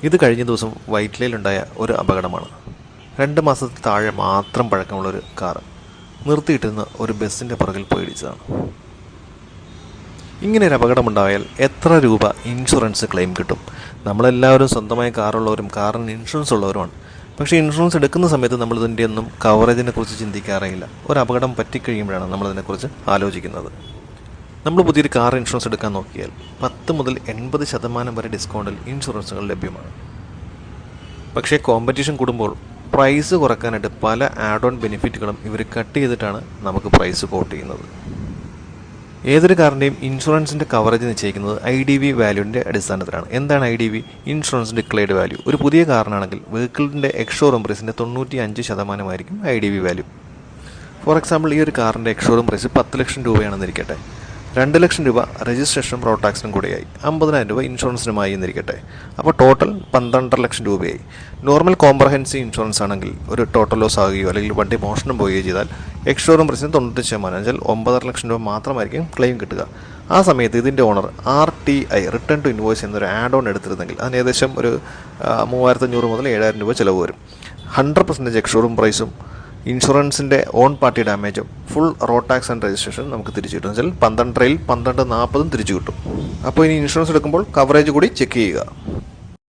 ഇത് കഴിഞ്ഞ ദിവസം വൈറ്റ്ലയിലുണ്ടായ ഒരു അപകടമാണ്. 2 മാസത്തിൽ താഴെ മാത്രം പഴക്കമുള്ളൊരു കാർ നിർത്തിയിട്ടിരുന്ന ഒരു ബസ്സിൻ്റെ പുറകിൽ പോയി ഇടിച്ചതാണ്. ഇങ്ങനെ ഒരു അപകടമുണ്ടായാൽ എത്ര രൂപ ഇൻഷുറൻസ് ക്ലെയിം കിട്ടും? നമ്മളെല്ലാവരും സ്വന്തമായി കാറുള്ളവരും കാറിന് ഇൻഷുറൻസ് ഉള്ളവരുമാണ്. പക്ഷേ ഇൻഷുറൻസ് എടുക്കുന്ന സമയത്ത് നമ്മളിതിൻ്റെ ഒന്നും കവറേജിനെ കുറിച്ച് ചിന്തിക്കാറേയില്ല. ഒരു അപകടം പറ്റിക്കഴിയുമ്പോഴാണ് നമ്മളിതിനെക്കുറിച്ച് ആലോചിക്കുന്നത്. നമ്മൾ പുതിയൊരു കാർ ഇൻഷുറൻസ് എടുക്കാൻ നോക്കിയാൽ 10 മുതൽ 80% വരെ ഡിസ്കൗണ്ടിൽ ഇൻഷുറൻസുകൾ ലഭ്യമാണ്. പക്ഷേ കോമ്പറ്റീഷൻ കൂടുമ്പോൾ പ്രൈസ് കുറക്കാനായിട്ട് പല ആഡ് ഓൺ ബെനിഫിറ്റുകളും ഇവർ കട്ട് ചെയ്തിട്ടാണ് നമുക്ക് പ്രൈസ് കോട്ട് ചെയ്യുന്നത്. ഏതൊരു കാറിൻ്റെയും ഇൻഷുറൻസിൻ്റെ കവറേജ് നിശ്ചയിക്കുന്നത് IDV വാല്യൂവിൻ്റെ അടിസ്ഥാനത്തിലാണ്. എന്താണ് IDV? Insurance declared value. ഒരു പുതിയ കാറിനാണെങ്കിൽ വെഹിക്കിളിൻ്റെ എക്സ്ഷോറൂം പ്രൈസിൻ്റെ 95% IDV വാല്യൂ. ഫോർ എക്സാമ്പിൾ, ഈ ഒരു കാറിൻ്റെ എക്സ്ഷോറൂം പ്രൈസ് 10 ലക്ഷം രൂപയാണെന്നിരിക്കട്ടെ. 2 ലക്ഷം രൂപ രജിസ്ട്രേഷനും റോഡ് ടാക്സിനും കൂടിയായി, 50,000 രൂപ ഇൻഷുറൻസിനുമായി എന്നിരിക്കട്ടെ. അപ്പോൾ ടോട്ടൽ 12.5 ലക്ഷം രൂപയായി. നോർമൽ കോംപ്രഹെൻസീവ് ഇൻഷുറൻസ് ആണെങ്കിൽ ഒരു ടോട്ടൽ ലോസ് ആകുകയോ അല്ലെങ്കിൽ വണ്ടി മോഷണം പോവുകയോ ചെയ്താൽ എക്സ്ഷോറൂം പ്രൈസിന് 90% എന്നുവെച്ചാൽ 9.5 ലക്ഷം രൂപ മാത്രമായിരിക്കും ക്ലെയിം കിട്ടുക. ആ സമയത്ത് ഇതിൻ്റെ owner RTI return to invoice എന്നൊരു ആഡ് ഓൺ എടുത്തിരുന്നെങ്കിൽ അതിന് ഏകദേശം ഒരു 3,500 മുതൽ 7,000 രൂപ ചിലവ് വരും. 100% എക്സ്ഷോറൂം പ്രൈസും ഇൻഷുറൻസിൻ്റെ ഓൺ പാർട്ടി ഡാമേജും full road tax and registration നമുക്ക് തിരിച്ചു കിട്ടും. വെച്ചാൽ 12.5 12.40 തിരിച്ചു കിട്ടും. അപ്പോൾ ഇനി ഇൻഷുറൻസ് എടുക്കുമ്പോൾ കവറേജ് കൂടി ചെക്ക് ചെയ്യുക.